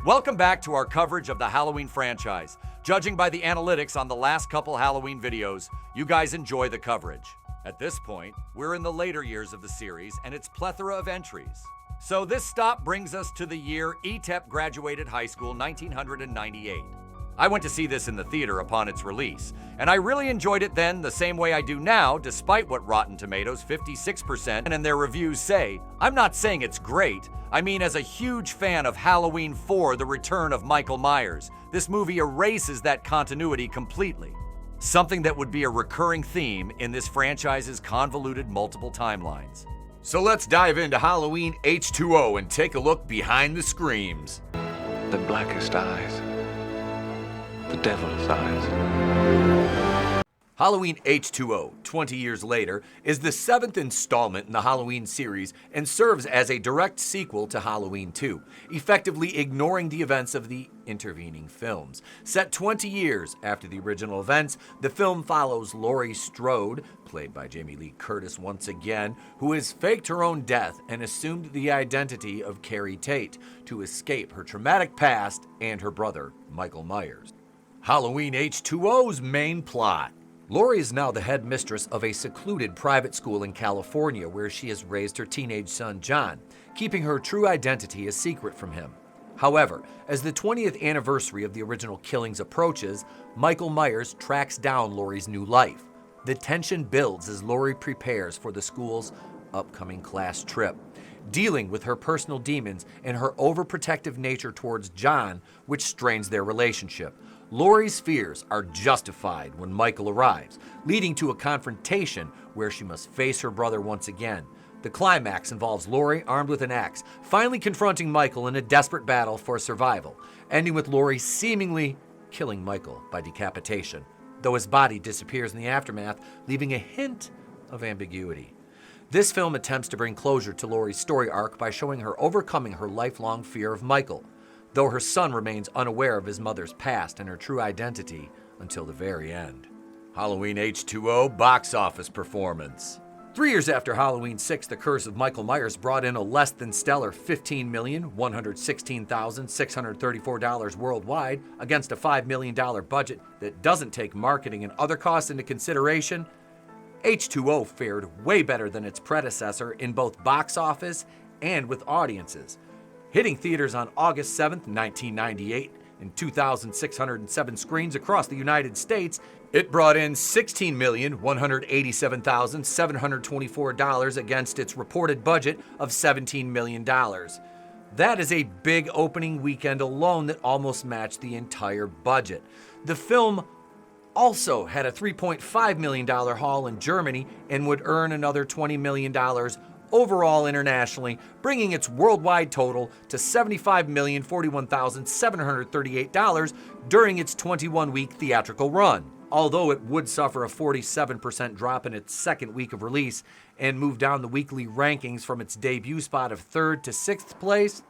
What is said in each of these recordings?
Welcome back to our coverage of the Halloween franchise. Judging by the analytics on the last couple Halloween videos, you guys enjoy the coverage. At this point, we're in the later years of the series and its plethora of entries. So this stop brings us to the year Etep graduated high school, 1998. I went to see this in the theater upon its release, and I really enjoyed it then the same way I do now, despite what Rotten Tomatoes 56% and their reviews say. I'm not saying it's great. I mean, as a huge fan of Halloween 4, The Return of Michael Myers, this movie erases that continuity completely. Something that would be a recurring theme in this franchise's convoluted multiple timelines. So let's dive into Halloween H2O and take a look behind the screams. The blackest eyes. The devil's eyes. Halloween H2O, 20 Years Later, is the 7th installment in the Halloween series and serves as a direct sequel to Halloween 2, effectively ignoring the events of the intervening films. Set 20 years after the original events, the film follows Laurie Strode, played by Jamie Lee Curtis once again, who has faked her own death and assumed the identity of Carrie Tate to escape her traumatic past and her brother, Michael Myers. Halloween H2O's main plot. Laurie is now the head mistress of a secluded private school in California where she has raised her teenage son, John, keeping her true identity a secret from him. However, as the 20th anniversary of the original killings approaches, Michael Myers tracks down Laurie's new life. The tension builds as Laurie prepares for the school's upcoming class trip, dealing with her personal demons and her overprotective nature towards John, which strains their relationship. Laurie's fears are justified when Michael arrives, leading to a confrontation where she must face her brother once again. The climax involves Laurie, armed with an axe, finally confronting Michael in a desperate battle for survival, ending with Laurie seemingly killing Michael by decapitation, though his body disappears in the aftermath, leaving a hint of ambiguity. This film attempts to bring closure to Laurie's story arc by showing her overcoming her lifelong fear of Michael, though her son remains unaware of his mother's past and her true identity until the very end. Halloween H2O box office performance. 3 years after Halloween 6, The Curse of Michael Myers brought in a less than stellar $15,116,634 worldwide against a $5 million budget that doesn't take marketing and other costs into consideration, H2O fared way better than its predecessor in both box office and with audiences. Hitting theaters on August 7, 1998, in 2,607 screens across the United States, it brought in $16,187,724 against its reported budget of $17 million. That is a big opening weekend alone that almost matched the entire budget. The film also had a $3.5 million haul in Germany and would earn another $20 million overall internationally, bringing its worldwide total to $75,041,738 during its 21-week theatrical run. Although it would suffer a 47% drop in its second week of release and move down the weekly rankings from its debut spot of 3rd to 6th place,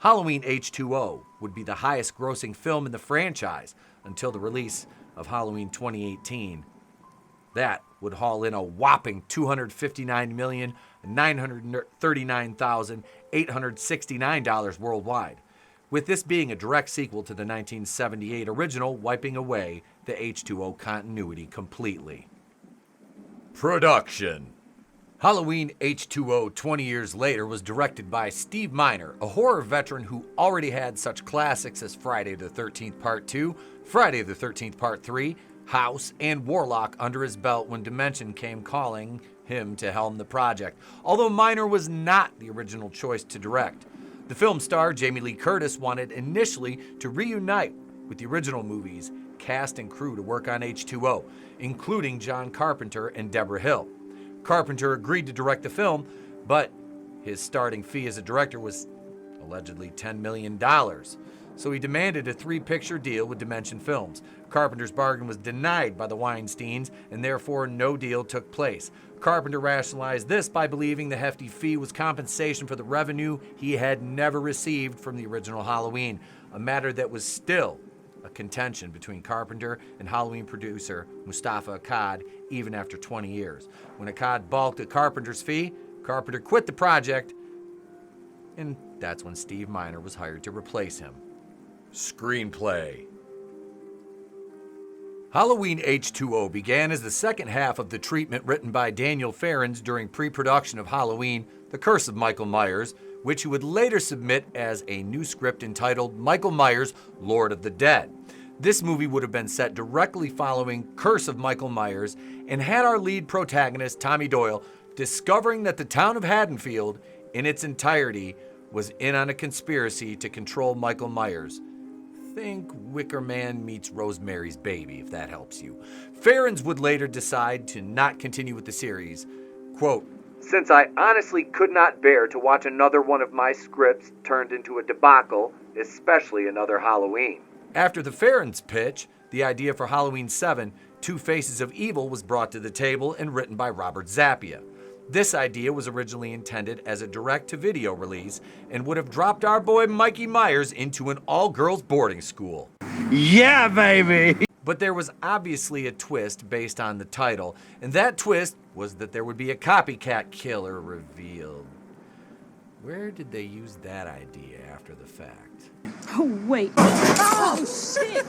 Halloween H2O would be the highest grossing film in the franchise until the release of Halloween 2018. That would haul in a whopping $259,939,869 worldwide, with this being a direct sequel to the 1978 original, wiping away the H2O continuity completely. Production. Halloween H2O 20 Years Later was directed by Steve Miner, a horror veteran who already had such classics as Friday the 13th Part 2, Friday the 13th Part 3, House, and Warlock under his belt when Dimension came calling him to helm the project, although Miner was not the original choice to direct. The film star, Jamie Lee Curtis, wanted initially to reunite with the original movie's cast and crew to work on H2O, including John Carpenter and Deborah Hill. Carpenter agreed to direct the film, but his starting fee as a director was allegedly $10 million. So he demanded a 3-picture deal with Dimension Films. Carpenter's bargain was denied by the Weinsteins, and therefore no deal took place. Carpenter rationalized this by believing the hefty fee was compensation for the revenue he had never received from the original Halloween, a matter that was still a contention between Carpenter and Halloween producer Mustafa Akkad even after 20 years. When Akkad balked at Carpenter's fee, Carpenter quit the project, and that's when Steve Miner was hired to replace him. Screenplay. Halloween H2O began as the second half of the treatment written by Daniel Farrens during pre-production of Halloween, The Curse of Michael Myers, which he would later submit as a new script entitled Michael Myers, Lord of the Dead. This movie would have been set directly following Curse of Michael Myers and had our lead protagonist, Tommy Doyle, discovering that the town of Haddonfield, in its entirety, was in on a conspiracy to control Michael Myers. Think Wicker Man meets Rosemary's Baby, if that helps you. Farrens would later decide to not continue with the series. Quote, "Since I honestly could not bear to watch another one of my scripts turned into a debacle, especially another Halloween." After the Farrens pitch, the idea for Halloween 7, Two Faces of Evil, was brought to the table and written by Robert Zappia. This idea was originally intended as a direct-to-video release and would have dropped our boy Mikey Myers into an all-girls boarding school. Yeah, baby! But there was obviously a twist based on the title, and that twist was that there would be a copycat killer revealed. Where did they use that idea after the fact? Oh, wait. Oh, shit!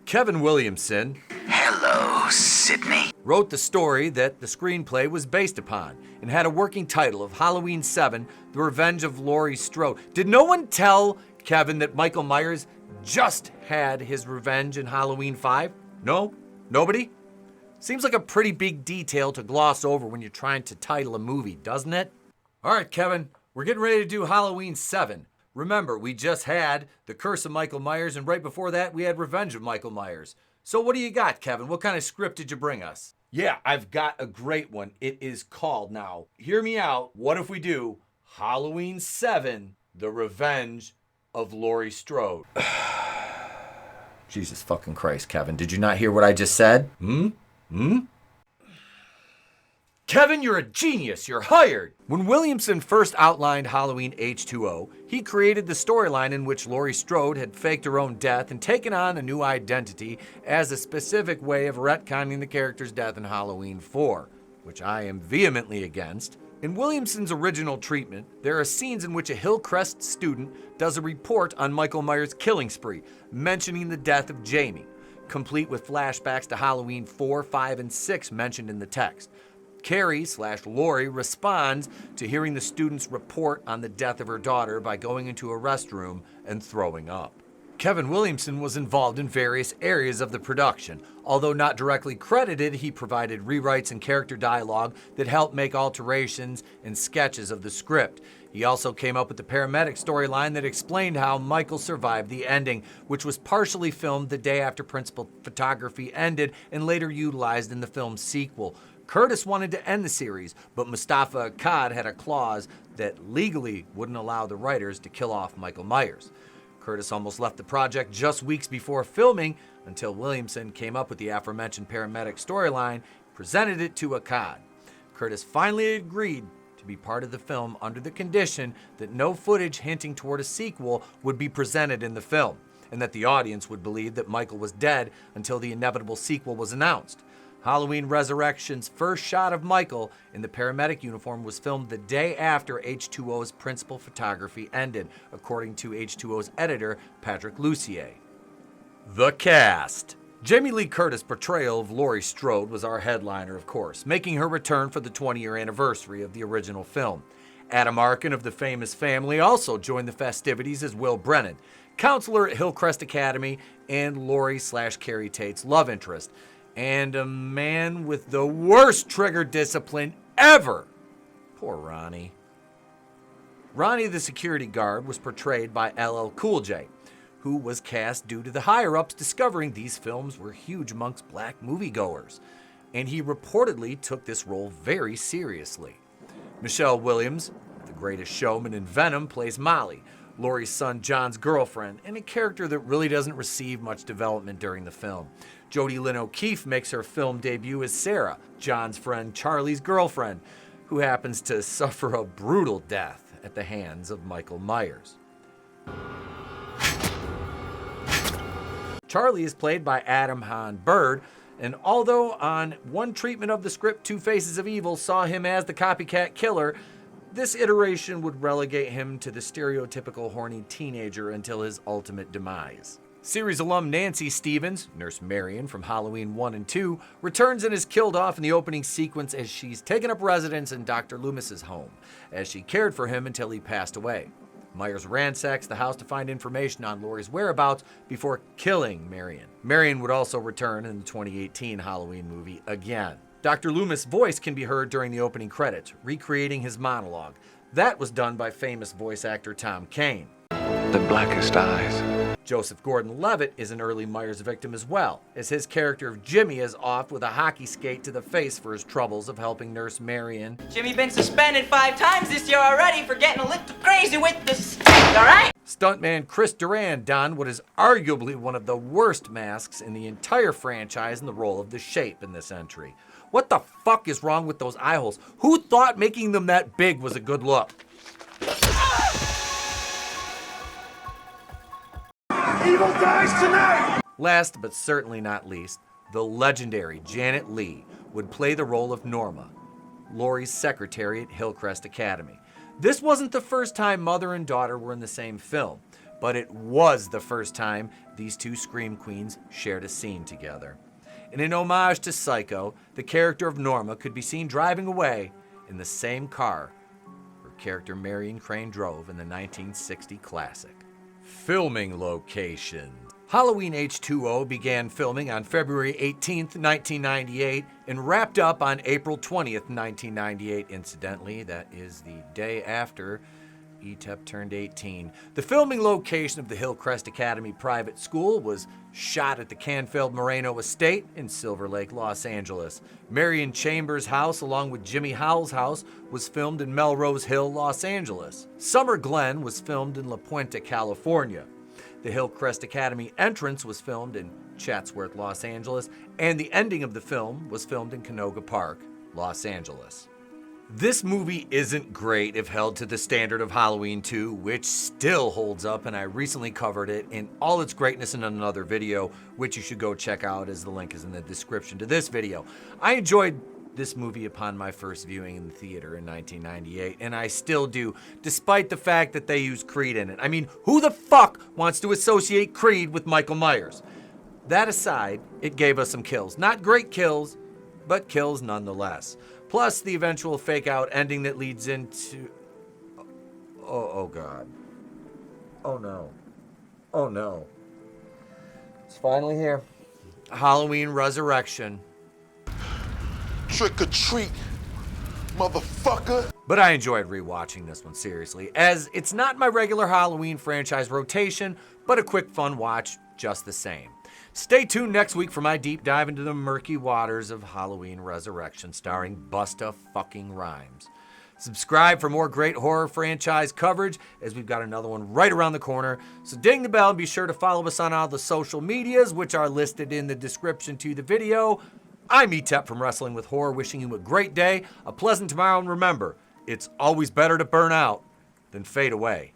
Kevin Williamson, Hello, Sydney. wrote the story that the screenplay was based upon and had a working title of Halloween 7, The Revenge of Laurie Strode. Did no one tell Kevin that Michael Myers just had his revenge in Halloween 5? No? Nobody? Seems like a pretty big detail to gloss over when you're trying to title a movie, doesn't it? All right, Kevin, we're getting ready to do Halloween 7. Remember, we just had The Curse of Michael Myers, and right before that, we had Revenge of Michael Myers. So what do you got, Kevin? What kind of script did you bring us? Yeah, I've got a great one. It is called, now, hear me out, what if we do Halloween 7, The Revenge of Laurie Strode? Jesus fucking Christ, Kevin. Did you not hear what I just said? Kevin, you're a genius. You're hired. When Williamson first outlined Halloween H2O, he created the storyline in which Laurie Strode had faked her own death and taken on a new identity as a specific way of retconning the character's death in Halloween 4, which I am vehemently against. In Williamson's original treatment, there are scenes in which a Hillcrest student does a report on Michael Myers' killing spree, mentioning the death of Jamie, complete with flashbacks to Halloween 4, 5, and 6 mentioned in the text. Carrie/Laurie responds to hearing the student's report on the death of her daughter by going into a restroom and throwing up. Kevin Williamson was involved in various areas of the production. Although not directly credited, he provided rewrites and character dialogue that helped make alterations and sketches of the script. He also came up with the paramedic storyline that explained how Michael survived the ending, which was partially filmed the day after principal photography ended and later utilized in the film's sequel. Curtis wanted to end the series, but Mustafa Akkad had a clause that legally wouldn't allow the writers to kill off Michael Myers. Curtis almost left the project just weeks before filming until Williamson came up with the aforementioned paramedic storyline, presented it to Akkad. Curtis finally agreed to be part of the film under the condition that no footage hinting toward a sequel would be presented in the film, and that the audience would believe that Michael was dead until the inevitable sequel was announced. Halloween Resurrection's first shot of Michael in the paramedic uniform was filmed the day after H2O's principal photography ended, according to H2O's editor, Patrick Lussier. The cast. Jamie Lee Curtis' portrayal of Laurie Strode was our headliner, of course, making her return for the 20-year anniversary of the original film. Adam Arkin of The Famous Family also joined the festivities as Will Brennan, counselor at Hillcrest Academy and Laurie/Carrie Tate's love interest, and a man with the worst trigger discipline ever. Poor Ronnie. Ronnie the security guard was portrayed by LL Cool J, who was cast due to the higher-ups discovering these films were huge amongst black moviegoers, and he reportedly took this role very seriously. Michelle Williams, The Greatest Showman and Venom, plays Molly, Laurie's son John's girlfriend, and a character that really doesn't receive much development during the film. Jodie Lynn O'Keefe makes her film debut as Sarah, John's friend Charlie's girlfriend, who happens to suffer a brutal death at the hands of Michael Myers. Charlie is played by Adam Hahn Bird, and although on one treatment of the script, Two Faces of Evil saw him as the copycat killer, This iteration would relegate him to the stereotypical horny teenager until his ultimate demise. Series alum Nancy Stevens, Nurse Marion from Halloween 1 and 2, returns and is killed off in the opening sequence as she's taken up residence in Dr. Loomis's home, as she cared for him until he passed away. Myers ransacks the house to find information on Laurie's whereabouts before killing Marion. Marion would also return in the 2018 Halloween movie again. Dr. Loomis' voice can be heard during the opening credits, recreating his monologue. That was done by famous voice actor Tom Kane. The blackest eyes. Joseph Gordon-Levitt is an early Myers victim as well, as his character of Jimmy is off with a hockey skate to the face for his troubles of helping Nurse Marion. Jimmy been suspended 5 times this year already for getting a little crazy with the stick, alright? Stuntman Chris Duran donned what is arguably one of the worst masks in the entire franchise in the role of the Shape in this entry. What the fuck is wrong with those eye holes? Who thought making them that big was a good look? Evil dies tonight! Last but certainly not least, the legendary Janet Leigh would play the role of Norma, Laurie's secretary at Hillcrest Academy. This wasn't the first time mother and daughter were in the same film, but it was the first time these two scream queens shared a scene together. In an homage to Psycho, the character of Norma could be seen driving away in the same car her character Marion Crane drove in the 1960 classic. Filming location. Halloween H2O began filming on February 18th, 1998 and wrapped up on April 20th, 1998. Incidentally, that is the day after Etep turned 18. The filming location of the Hillcrest Academy Private School was shot at the Canfield Moreno Estate in Silver Lake, Los Angeles. Marion Chambers' house, along with Jimmy Howell's house, was filmed in Melrose Hill, Los Angeles. Summer Glen was filmed in La Puente, California. The Hillcrest Academy entrance was filmed in Chatsworth, Los Angeles, and the ending of the film was filmed in Canoga Park, Los Angeles. This movie isn't great if held to the standard of Halloween 2, which still holds up, and I recently covered it in all its greatness in another video, which you should go check out as the link is in the description to this video. I enjoyed this movie upon my first viewing in the theater in 1998, and I still do, despite the fact that they use Creed in it. I mean, who the fuck wants to associate Creed with Michael Myers? That aside, it gave us some kills. Not great kills, but kills nonetheless. Plus the eventual fake-out ending that leads into... Oh God. Oh no. Oh no. It's finally here. Halloween Resurrection. Trick or treat, motherfucker. But I enjoyed rewatching this one, seriously, as it's not my regular Halloween franchise rotation, but a quick fun watch just the same. Stay tuned next week for my deep dive into the murky waters of Halloween Resurrection, starring Busta fucking Rhymes. Subscribe for more great horror franchise coverage, as we've got another one right around the corner. So ding the bell and be sure to follow us on all the social medias, which are listed in the description to the video. I'm Etep from Wrestling with Horror, wishing you a great day, a pleasant tomorrow, and remember, it's always better to burn out than fade away.